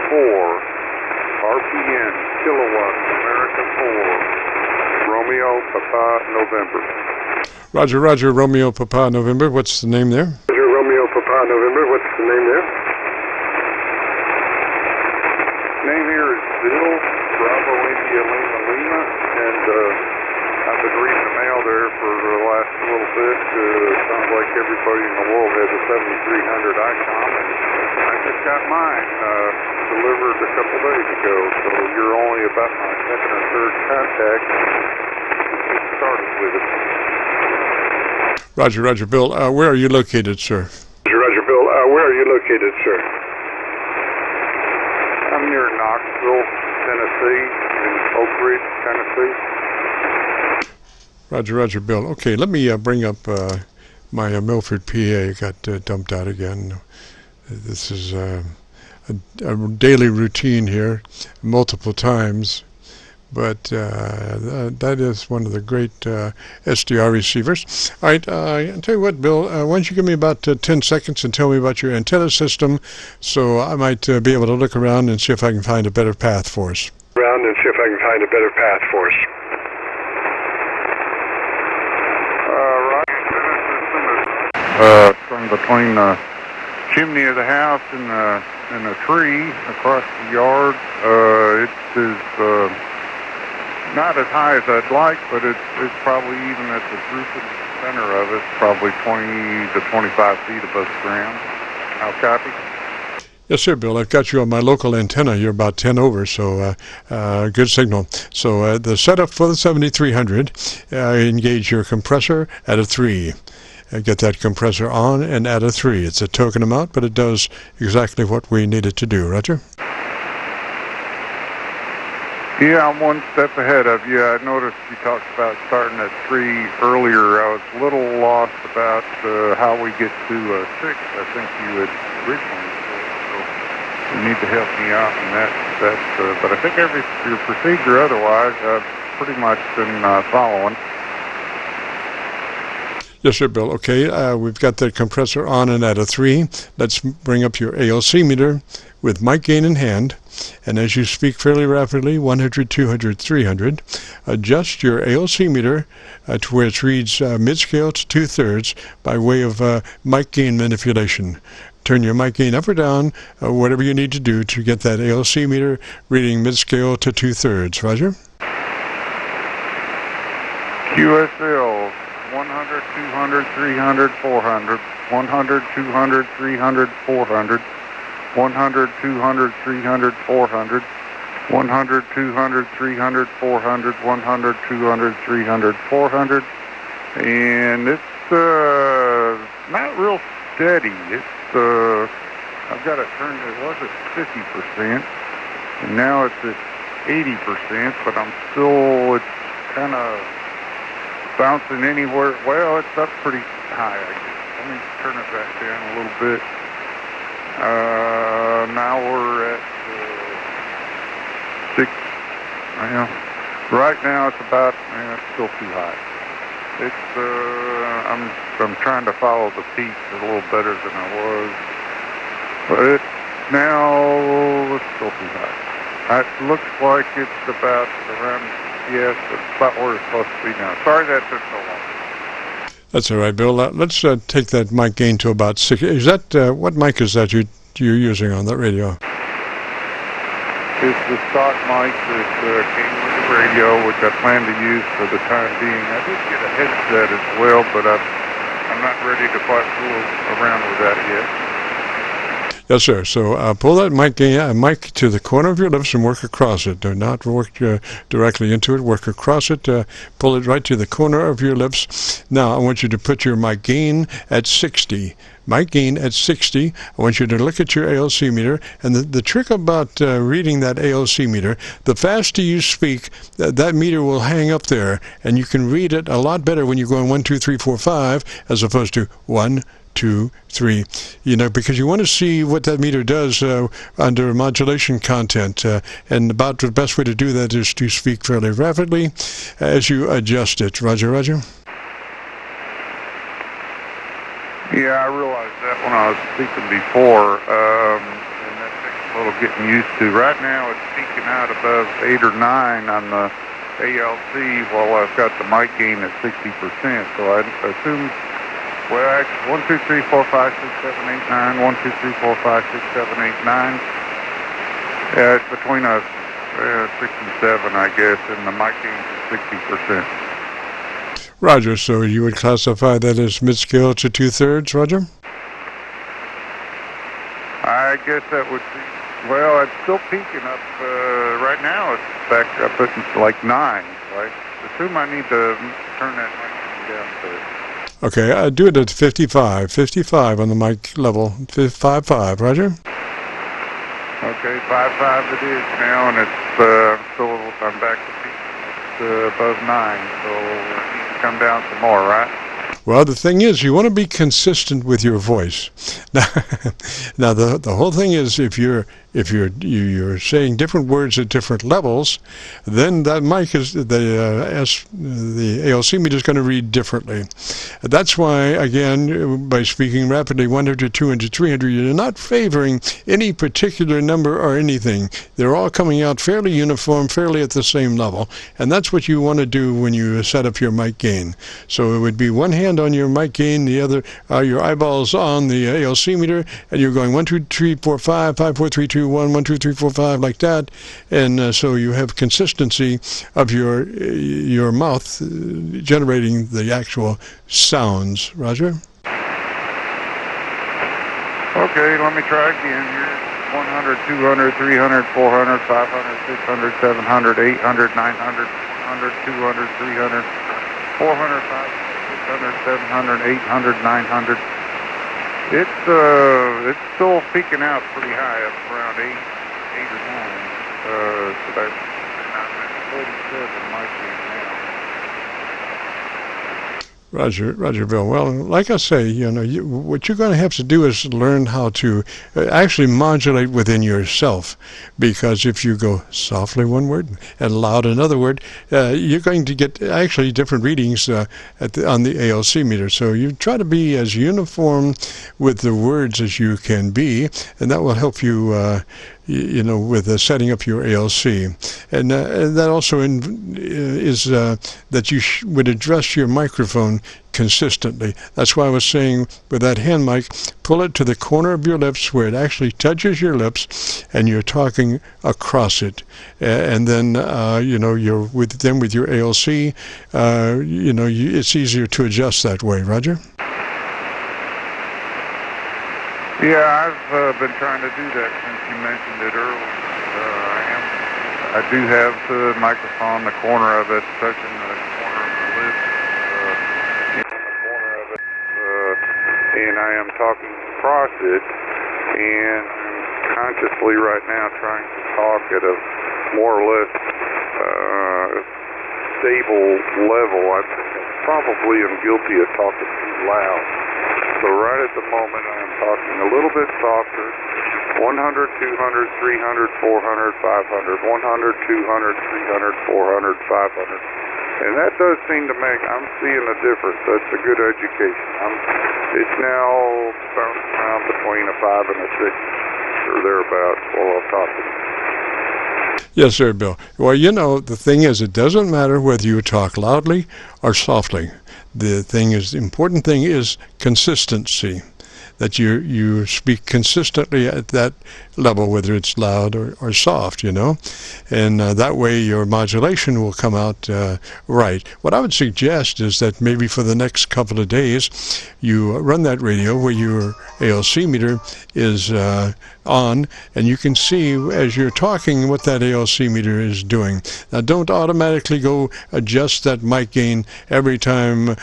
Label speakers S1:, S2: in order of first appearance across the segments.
S1: BILL-KA4RPN, kilowatts, America 4, Romeo, Papa, November.
S2: Roger, Roger, Romeo, Papa, November. What's the name there?
S1: Roger, Romeo, Papa, November. What's the name there? Name here is Bill, Bravo, India, Lima, Lima, and I've been reading the mail there for the last little bit. Sounds like everybody in the world has a 7300 ICOM, and I just got mine delivered a couple days ago, so you're only about my second or third contact to get started with it.
S2: Roger, Roger, Bill. Where are you located, sir?
S1: Roger, Roger, Bill. Where are you located, sir? I'm near Knoxville, Tennessee, in Oak Ridge, Tennessee.
S2: Roger, Roger, Bill. Okay, let me bring up my Milford, PA. Got dumped out again. This is a daily routine here, multiple times. But that is one of the great SDR receivers. All right, I'll tell you what, Bill, why don't you give me about 10 seconds and tell me about your antenna system, so I might be able to look around and see if I can find a better path for us.
S1: Around and see if I can find a better path for us. Strung between the chimney of the house and a tree across the yard. It is not as high as I'd like, but it's probably even at the roof in the center of it, probably 20 to 25 feet above the ground. I'll copy.
S2: Yes, sir, Bill. I've got you on my local antenna. You're about 10 over, so good signal. So the setup for the 7300, engage your compressor at a 3. Get that compressor on and add a 3. It's a token amount, but it does exactly what we need it to do. Roger?
S1: Yeah, I'm one step ahead of you. I noticed you talked about starting at 3 earlier. I was a little lost about how we get to 6. I think you had originally said, so you need to help me out in that. But I think your procedure otherwise, I've pretty much been following.
S2: Yes, sir, Bill. Okay, we've got the compressor on and at a 3. Let's bring up your ALC meter with mic gain in hand. And as you speak fairly rapidly, 100, 200, 300, adjust your ALC meter to where it reads mid-scale to 2/3 by way of mic gain manipulation. Turn your mic gain up or down, whatever you need to do to get that ALC meter reading mid-scale to 2/3. Roger?
S1: QSL. 100, 200, 300, 400, 100, 200, 300, 400, 100, 200, 300, 400, 100, 200, 300, 400, 100, 200, 300, 400, and it's not real steady. It's I've got it turned. It was at 50%, and now it's at 80%. But it's kind of bouncing anywhere. Well, it's up pretty high, I guess. Let me turn it back down a little bit. Now we're at 6. Well, right now it's about, it's still too high. It's, I'm trying to follow the peaks a little better than I was. But now it's still too high. It looks like it's about around, yes, it's about where it's supposed to be now. Sorry that took so long.
S2: That's all right, Bill. Let's take that mic gain to about 6. Is that, what mic is that you're using on that radio?
S1: It's the stock mic that came with the radio, which I plan to use for the time being. I did get a headset as well, but I'm not ready to quite fool around with that yet.
S2: Yes, sir. So pull that mic to the corner of your lips and work across it. Do not work directly into it. Work across it. Pull it right to the corner of your lips. Now, I want you to put your mic gain at 60. Mic gain at 60. I want you to look at your ALC meter. And the trick about reading that ALC meter, the faster you speak, that meter will hang up there. And you can read it a lot better when you're going 1, 2, 3, 4, 5, as opposed to 1, 2, 3, because you want to see what that meter does under modulation content, and about the best way to do that is to speak fairly rapidly as you adjust it. Roger, Roger?
S1: Yeah, I realized that when I was speaking before, and a little getting used to. Right now it's peaking out above 8 or 9 on the ALC while I've got the mic gain at 60%. So I assume, well, actually 1, 2, 3, 4, 5, 6, 7, 8, 9. 1, 2, 3, 4, 5, 6, 7, 8, 9. Yeah, it's between a 6 and 7, I guess, and the mic gain is 60%.
S2: Roger, so you would classify that as mid-scale to 2/3, Roger?
S1: I guess that would be, well, it's still peaking up. Right now it's back up at like 9. So I assume I need to turn that mic down to.
S2: Okay, do it at 55. 55 on the mic level. 5.5, Roger?
S1: Okay, 5.5 it is now, and it's I'm back to peak. It's above 9, so I need to come down some more, right?
S2: Well, the thing is, you want to be consistent with your voice. Now the whole thing is, if you're saying different words at different levels, then that mic is the ALC meter is going to read differently. That's why, again, by speaking rapidly, 100, 200, 300, you're not favoring any particular number or anything. They're all coming out fairly uniform, fairly at the same level, and that's what you want to do when you set up your mic gain. So it would be one hand on your mic gain, the other your eyeballs on the ALC meter, and you're going 1, 2, 3, 4, 5, 5, 4, 3, 2, 1, 1, 2, 3, 4, 5, like that, and so you have consistency of your mouth generating the actual sounds. Roger?
S1: Okay, let me try again here. 100, 200, 300, 400, 500, 600, 700, 800, 900, 100, 200, 300, 400, 500, 600, 700, 800, 900. It's still peaking out pretty high, up around 8 or 9. So that's 47 might be now.
S2: Roger, Bill. Well, like I say, what you're going to have to do is learn how to actually modulate within yourself, because if you go softly one word and loud another word, you're going to get actually different readings on the ALC meter. So you try to be as uniform with the words as you can be, and that will help you with setting up your ALC. And that also is that you would address your microphone consistently. That's why I was saying with that hand mic, pull it to the corner of your lips where it actually touches your lips, and you're talking across it. And then, you're with your ALC, it's easier to adjust that way. Roger?
S1: Yeah, I've been trying to do that since you mentioned it earlier. I do have the microphone, the corner of it, touching the corner of the lips, and I am talking across it, and consciously right now trying to talk at a more or less stable level. I probably am guilty of talking too loud. So right at the moment I am talking a little bit softer. 100, 200, 300, 400, 500, 100, 200, 300, 400, 500. And that does seem to I'm seeing a difference. That's a good education. It's now bouncing around between a 5 and a 6 or thereabouts while I'm talking.
S2: Yes, sir, Bill. Well, the thing is, it doesn't matter whether you talk loudly or softly. The important thing is consistency, that you speak consistently at that level, whether it's loud or soft, and that way your modulation will come out right. What I would suggest is that maybe for the next couple of days, you run that radio where your ALC meter is on, and you can see as you're talking what that ALC meter is doing. Now, don't automatically go adjust that mic gain every time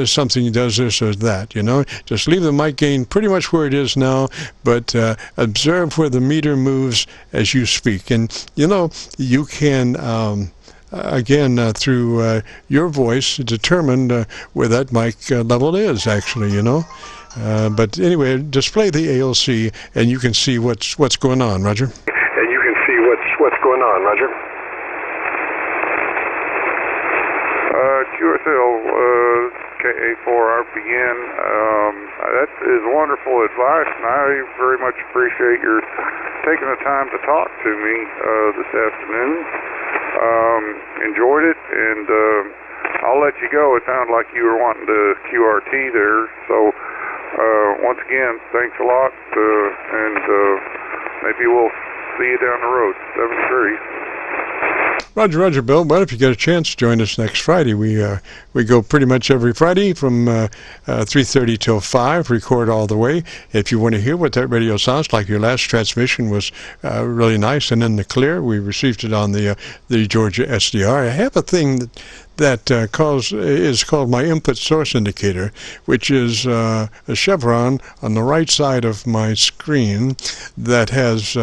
S2: something does this or that, Just leave the mic gain pretty much where it is now, but observe where the meter moves as you speak. And, you can, through your voice, determine where that mic level is, actually, But anyway, display the ALC, and you can see what's going on, Roger.
S3: And you can see what's going on, Roger.
S1: Qso-Vlog, that is wonderful advice, and I very much appreciate your taking the time to talk to me this afternoon. Enjoyed it, and I'll let you go. It sounded like you were wanting to QRT there. So once again, thanks a lot, and maybe we'll see you down the road. 73.
S2: Roger, Roger, Bill. Well, if you get a chance, join us next Friday. We go pretty much every Friday from 3:30 till 5, record all the way. If you want to hear what that radio sounds like, your last transmission was really nice and in the clear. We received it on the Georgia SDR. I have a thing that is called my input source indicator, which is a chevron on the right side of my screen that has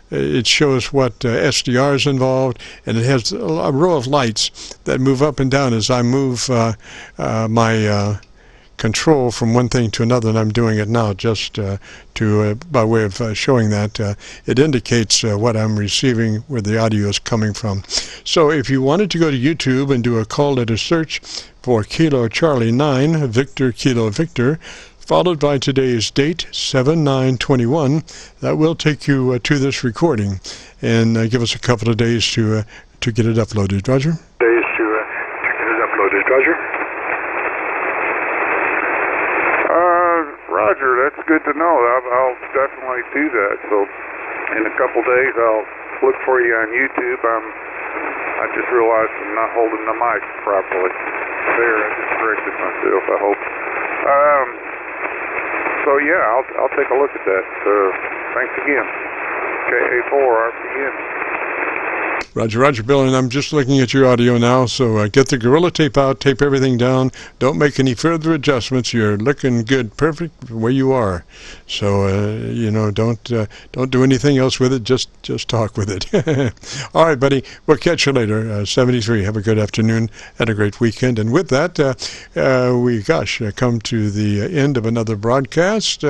S2: it shows what SDR is involved, and it has a row of lights that move up and down as I move my control from one thing to another, and I'm doing it now just by way of showing that. It indicates what I'm receiving, where the audio is coming from. So if you wanted to go to YouTube and do a call letter search for Kilo Charlie 9, Victor Kilo Victor, followed by today's date, 7/9/21, that will take you to this recording, and give us a couple of days to get it uploaded. Roger?
S3: Days to get it uploaded. Roger?
S1: Roger, that's good to know. I'll definitely do that. So in a couple days, I'll look for you on YouTube. I just realized I'm not holding the mic properly. There, I just corrected myself, I hope. So yeah, I'll take a look at that. Thanks again. BILL-KA4RPN.
S2: Roger, Roger, Bill, and I'm just looking at your audio now, so get the Gorilla Tape out, tape everything down. Don't make any further adjustments. You're looking good, perfect where you are. So, don't do anything else with it. Just talk with it. All right, buddy. We'll catch you later. 73. Have a good afternoon and a great weekend. And with that, we come to the end of another broadcast.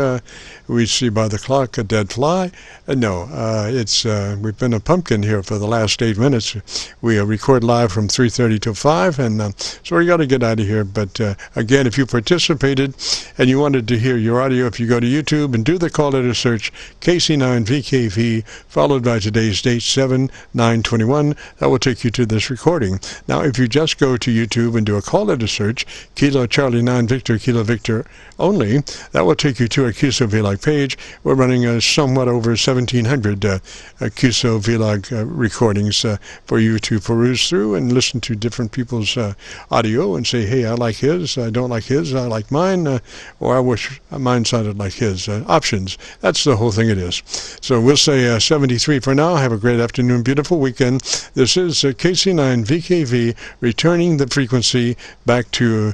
S2: We see by the clock a dead fly. We've been a pumpkin here for the last 8 minutes. We record live from 3:30 till 5, and so we got to get out of here. But again, if you participated and you wanted to hear your audio, if you go to YouTube and do the call letter search, KC9VKV, followed by today's date, 7/9/21, that will take you to this recording. Now, if you just go to YouTube and do a call letter search, Kilo Charlie 9 Victor Kilo Victor only, that will take you to a Qso-Vlog page. We're running somewhat over 1,700 Qso-Vlog recordings for you to peruse through and listen to different people's audio and say, hey, I like his, I don't like his, I like mine, or I wish mine sounded like his. Options. That's the whole thing it is. So we'll say 73 for now. Have a great afternoon, beautiful weekend. This is KC9VKV returning the frequency back to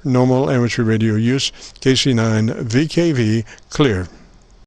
S2: normal amateur radio use. KC9VKV clear.